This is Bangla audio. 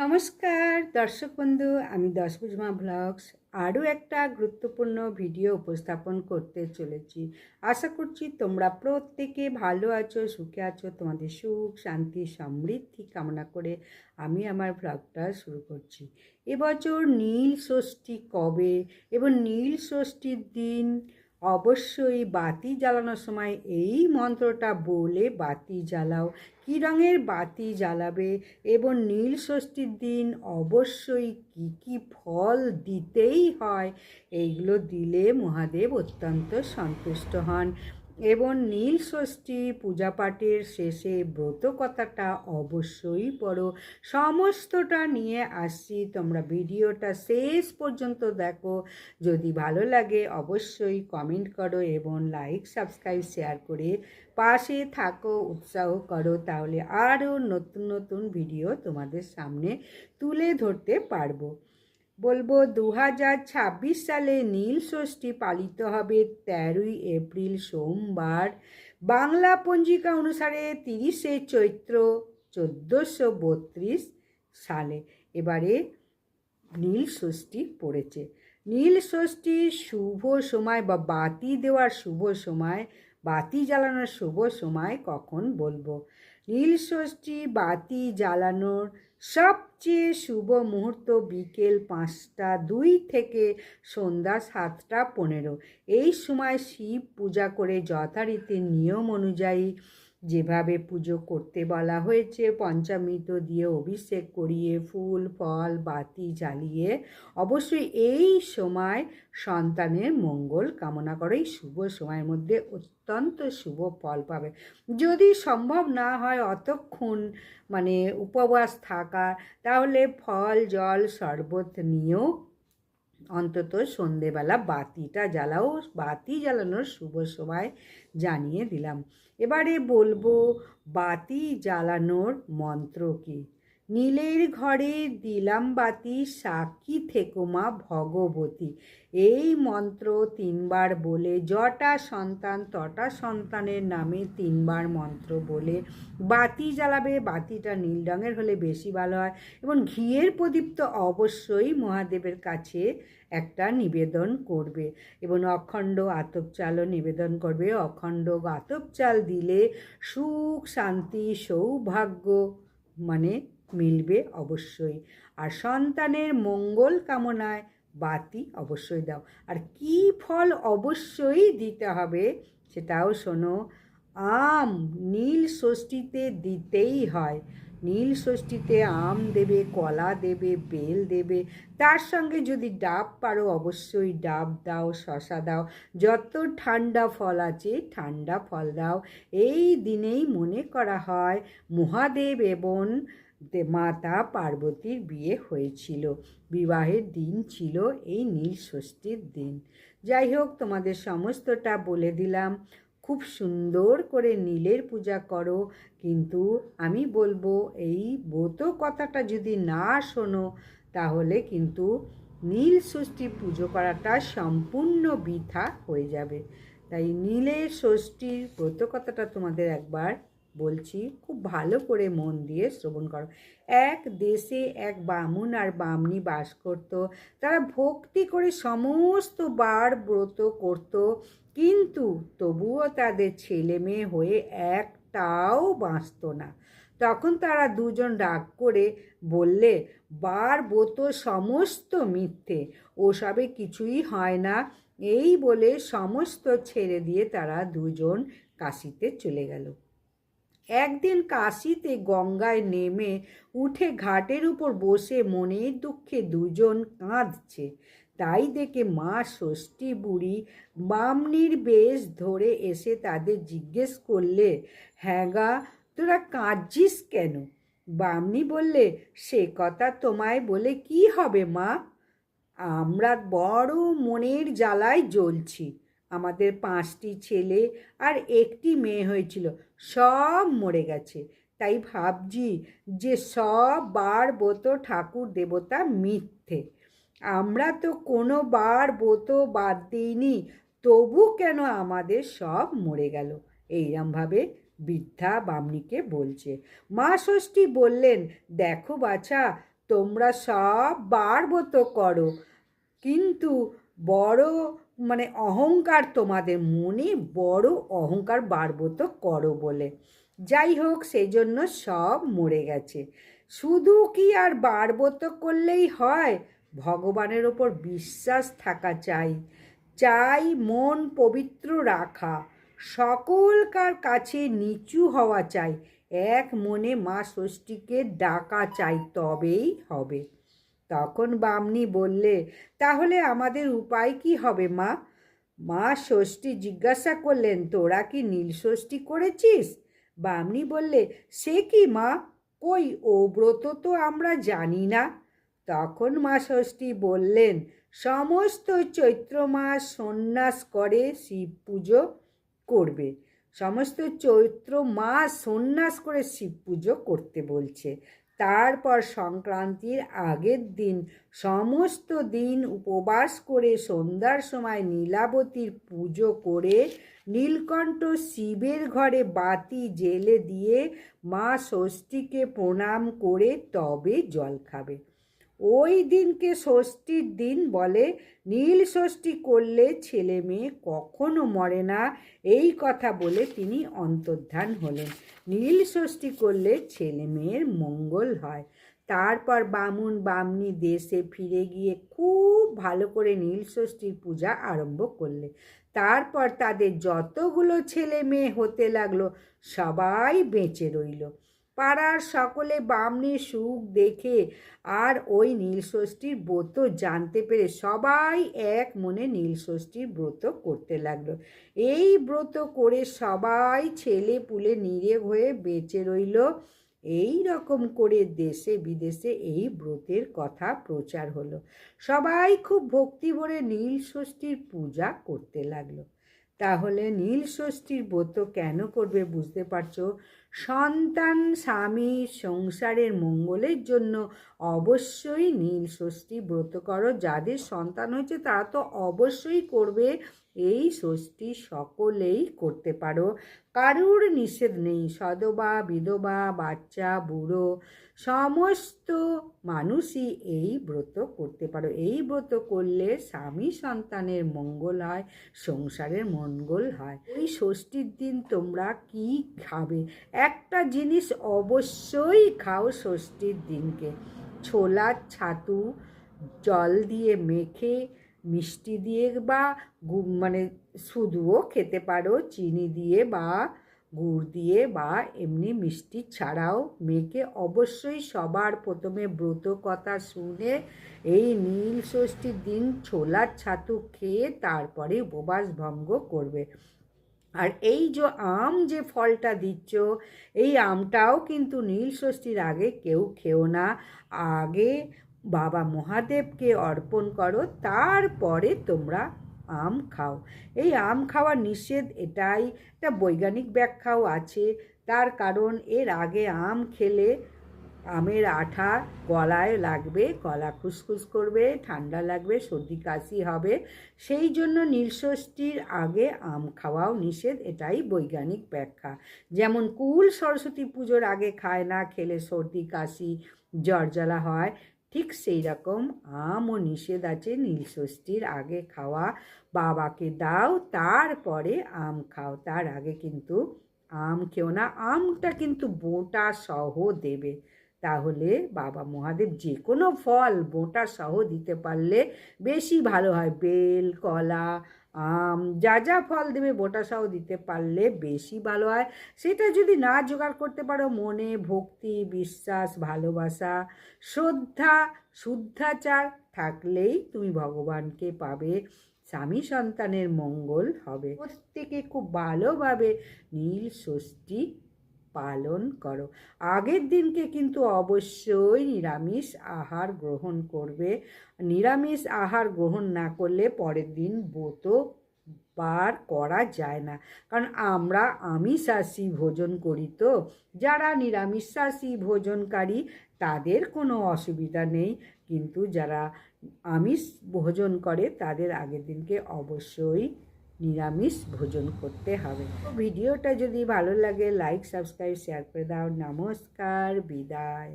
নমস্কার দর্শক বন্ধু, আমি দশভুজমা ব্লগস আরও একটা গুরুত্বপূর্ণ ভিডিও উপস্থাপন করতে চলেছি। আশা করছি তোমরা প্রত্যেকে ভালো আছো, সুখে আছো। তোমাদের সুখ, শান্তি, সমৃদ্ধি কামনা করে আমি আমার ব্লগটা শুরু করছি। এবছর নীল ষষ্ঠী কবে এবং নীল ষষ্ঠীর দিন অবশ্যই বাতি জ্বালানোর সময় এই মন্ত্রটা বলে বাতি জ্বালাও। কী রঙের বাতি জ্বালাবে এবং নীল ষষ্ঠীর দিন অবশ্যই কি কি ফল দিতেই হয়, এইগুলো দিলে মহাদেব অত্যন্ত সন্তুষ্ট হন। এবং নীল ষষ্ঠী পূজা পাঠের শেষে ব্রত কথাটা অবশ্যই পড়ো। সমস্তটা নিয়ে আসছি, তোমরা ভিডিওটা শেষ পর্যন্ত দেখো। যদি ভালো লাগে অবশ্যই কমেন্ট করো এবং লাইক, সাবস্ক্রাইব, শেয়ার করে পাশে থাকো, উৎসাহ করো। তাহলে আরও নতুন নতুন ভিডিও তোমাদের সামনে তুলে ধরতে পারবো। বলবো 2026 সালে নীল ষষ্ঠী পালিত হবে 13ই এপ্রিল সোমবার, বাংলা পঞ্জিকা অনুসারে 30শে চৈত্র 1432 সালে। এবারে নীল ষষ্ঠী পড়েছে। নীল ষষ্ঠীর শুভ সময় বা বাতি দেওয়ার শুভ সময়, বাতি জ্বালানোর শুভ সময় কখন বলবো। নীল ষষ্ঠী বাতি জ্বালানোর সবচেয়ে শুভ মুহূর্ত বিকেল 5টা 2 থেকে সন্ধ্যা 7টা 15। এই সময় শিব পূজা করে যথারীতি নিয়ম অনুযায়ী যেভাবে পুজো করতে বলা হয়েছে, পঞ্চামৃত দিয়ে অভিষেক করিয়ে ফুল ফল বাতি জ্বালিয়ে অবশ্যই এই সময় সন্তানের মঙ্গল কামনা করে। এই শুভ সময়ের মধ্যে অত্যন্ত শুভ ফল পাবে। যদি সম্ভব না হয় অতক্ষণ উপবাস থাকা, তাহলে ফল জল শরবত নিয়েও অন্তত সন্ধেবেলা বাতিটা জ্বালাও। বাতি জ্বালানোর শুভ সময় জানিয়ে দিলাম। এবারে বলবো বাতি জ্বালানোর মন্ত্র কি। নীলের ঘরে দিলাম বাতি, সাক্ষী থেকো মা ভগবতী। এই মন্ত্র 3বার বলে যটা সন্তান তটা সন্তানের নামে 3বার মন্ত্র বলে বাতি জ্বালাবে। বাতিটা নীল রঙের হলে বেশি ভালো হয়। এবং ঘিয়ের প্রদীপ তো অবশ্যই মহাদেবের কাছে একটা নিবেদন করবে এবং অখণ্ড আতপ চালও নিবেদন করবে। অখণ্ড আতপ চাল দিলে সুখ, শান্তি, সৌভাগ্য মিলবে অবশ্যই। আর সন্তানের মঙ্গল কামনায় বাতি অবশ্যই দাও। আর কি ফল অবশ্যই দিতে হবে সেটাও শোনো। আম নীল ষষ্ঠীতে দিতেই হয়। নীল ষষ্ঠীতে আম দেবে, কলা দেবে, বেল দেবে। তার সঙ্গে যদি ডাব পারো অবশ্যই ডাব দাও, শশা দাও। যত ঠান্ডা ফল আছে ঠান্ডা ফল দাও। এই দিনেই মনে করা হয় মহাদেব এবং মাতা পার্বতীর বিয়ে হয়েছিল। বিবাহের দিন ছিল এই নীল ষষ্ঠীর দিন। যাই হোক, তোমাদের সমস্তটা বলে দিলাম। খুব সুন্দর করে নীলের পূজা করো। কিন্তু আমি বলবো এই ব্রত কথাটা যদি না শোনো তাহলে কিন্তু নীল ষষ্ঠী পুজো করাটা সম্পূর্ণ বৃথা হয়ে যাবে। তাই নীলের ষষ্ঠীর ব্রত কথাটা তোমাদের একবার বলছি, খুব ভালো করে মন দিয়ে শ্রবণ করো। এক দেশে এক বামুন আর বামনি বাস করত। তারা ভক্তি করে সমস্ত বার ব্রত করত, কিন্তু তবুও তাদের ছেলে মেয়ে হয়ে একটাও বাঁচত না। তখন তারা দুজন রাগ করে বললে, বার ব্রত সমস্ত মিথ্যে, ওসবে কিছুই হয় না। এই বলে সমস্ত ছেড়ে দিয়ে তারা দুজন কাশিতে চলে গেল। একদিন কাশিতে গঙ্গায় নেমে উঠে ঘাটের উপর বসে মনের দুঃখে দুজন কাঁদছে। তাই দেখে মা ষষ্ঠী বুড়ি বামনির বেশ ধরে এসে তাদের জিজ্ঞেস করলে, হ্যাঁ গা, তোরা কাঁদছিস কেন? বামনি বললে, সে কথা তোমায় বলে কি হবে মা, আমরা বড় মনের জ্বালায় জ্বলছি। আমাদের 5টি ছেলে আর একটি মেয়ে হয়েছিল, সব মরে গেছে। তাই ভাবছি যে সব বার ব্রত ঠাকুর দেবতা মিথ্যে। আমরা তো কোনো বার ব্রত বাদ দিইনি, তবু কেন আমাদের সব মরে গেল? এইরমভাবে বৃদ্ধা বামনিকে বলছে। মা ষষ্ঠী বললেন, দেখো বাছা, তোমরা সব বারব্রত করো, কিন্তু বড় অহংকার, তোমাদের মনে বড় অহংকার বারব্রত করো বলে। যাই হোক, সেই জন্য সব মরে গেছে। শুধু কি আর বারব্রত করলেই হয়? ভগবানের ওপর বিশ্বাস থাকা চাই মন পবিত্র রাখা, সকলকার কাছে নিচু হওয়া চাই, এক মনে মা ষষ্ঠীকে ডাকা চাই, তবেই হবে। তখন বামনি বললে, তাহলে আমাদের উপায় কি হবে মা? মা ষষ্ঠী জিজ্ঞাসা করলেন, তোরা কি নীল ষষ্ঠী করেছিস? বামনি বললে, সে কি মা, কই ও ব্রত তো আমরা জানি না। তখন মা ষষ্ঠী বললেন, সমস্ত চৈত্র মাস সন্ন্যাস করে শিব পুজো করবে, সমস্ত চৈত্র মাস সন্ন্যাস করে শিব পুজো করতে বলছে। তারপর সংক্রান্তির আগের দিন সমস্ত দিন উপবাস করে সন্ধ্যার সময় নীলাবতীর পুজো করে নীলকণ্ঠ শিবের ঘরে বাতি জেলে দিয়ে মা ষষ্ঠীকে প্রণাম করে তবে জল খাবে। ওই দিনকে ষষ্ঠীর দিন বলে। নীল ষষ্ঠী করলে ছেলে মেয়ে কখনো মরে না, এই কথা বলে তিনি অন্তর্ধান হলেন। নীল ষষ্ঠী করলে ছেলে মেয়ের মঙ্গল হয়। তারপর বামুন বামনি দেশে ফিরে গিয়ে খুব ভালো করে নীল ষষ্ঠীর পূজা আরম্ভ করলে। তারপর তাদের যতগুলো ছেলে মেয়ে হতে লাগলো সবাই বেঁচে রইল। পাড়ার সকলে বামনির সুখ দেখে আর ওই নীলষষ্ঠীর ব্রত জানতে পেরে সবাই এক মনে নীলষষ্ঠীর ব্রত করতে লাগলো। এই ব্রত করে সবাই ছেলে পুলে নিরেগ হয়ে বেঁচে রইল। এই রকম করে দেশে বিদেশে এই ব্রতের কথা প্রচার হলো। সবাই খুব ভক্তি ভরে নীলষষ্ঠীর পূজা করতে লাগলো। তাহলে নীলষষ্ঠীর ব্রত কেন করবে বুঝতে পারছো? সন্তান, স্বামী, সংসারের মঙ্গলের জন্য অবশ্যই নীলষষ্ঠী ব্রত করো। যাদের সন্তান হয়েছে তারা তো অবশ্যই করবে। এই ষষ্ঠী সকলেই করতে পারো, কারুর নিষেধ নেই। সধবা, বিধবা, বাচ্চা, বুড়ো সমস্ত মানুষই এই ব্রত করতে পারো। এই ব্রত করলে স্বামী সন্তানের মঙ্গল হয়, সংসারের মঙ্গল হয়। এই ষষ্ঠীর দিন তোমরা কি খাবে? একটা জিনিস অবশ্যই খাও ষষ্ঠীর দিনকে, ছোলার ছাতু জল দিয়ে মেখে মিষ্টি দিয়ে বা শুধুও খেতে পারো, চিনি দিয়ে বা গুড় দিয়ে বা এমনি মিষ্টি ছাড়াও মেখে অবশ্যই সবার প্রথমে ব্রত কথা শুনে এই নীল ষষ্ঠীর দিন ছোলার ছাতু খেয়ে তারপরে উপবাস ভঙ্গ করবে। আর এই যে ফলটা দিচ্ছ, এই আমটাও কিন্তু নীল ষষ্ঠীর আগে কেউ খেও না। আগে বাবা মহাদেবকে অর্পণ করো, তারপরে তোমরা আম খাও। এই আম খাওয়া নিষেধ, এটাই একটা বৈজ্ঞানিক ব্যাখ্যাও আছে। তার কারণ এর আগে আম খেলে আমের আঠা গলায় লাগবে, গলা খুসখুস করবে, ঠান্ডা লাগবে, সর্দি কাশি হবে। সেই জন্য নীলষষ্ঠীর আগে আম খাওয়াও নিষেধ, এটাই বৈজ্ঞানিক ব্যাখ্যা। যেমন কুল সরস্বতী পুজোর আগে খায় না, খেলে সর্দি কাশি জ্বর জ্বালা হয়, ঠিক সেই রকম আমও নিষেধ আছে নীলষষ্ঠীর আগে খাওয়া। বাবাকে দাও, তারপরে আম খাও, তার আগে কিন্তু আম খেও না। আমটা কিন্তু বোঁটা সহ দেবে, তাহলে বাবা মহাদেব যে কোনো ফল বোঁটা সহ দিতে পারলে বেশি ভালো হয়। বেল, কলা, আম যা যা ফল দেবে বোঁটা সহ দিতে পারলে বেশি ভালো হয়। সেটা যদি না জোগাড় করতে পারো, মনে ভক্তি, বিশ্বাস, ভালোবাসা, শ্রদ্ধা, শুদ্ধাচার থাকলেই তুমি ভগবানকে পাবে, স্বামী সন্তানের মঙ্গল হবে। প্রত্যেকে খুব ভালোভাবে নীল ষষ্ঠী পালন করো। আগের দিনকে কিন্তু অবশ্যই নিরামিষ আহার গ্রহণ করবে। নিরামিষ আহার গ্রহণ না করলে পরের দিন ব্রত বার করা যায় না, কারণ আমরা আমিষাশী ভোজন করি। তো যারা নিরামিষাশী ভোজনকারী তাদের কোনো অসুবিধা নেই, কিন্তু যারা আমিষ ভোজন করে তাদের আগের দিনকে অবশ্যই নিরামিষ ভোজন করতে হবে। ভিডিওটা যদি ভালো লাগে লাইক, সাবস্ক্রাইব, শেয়ার করে দাও। নমস্কার, বিদায়।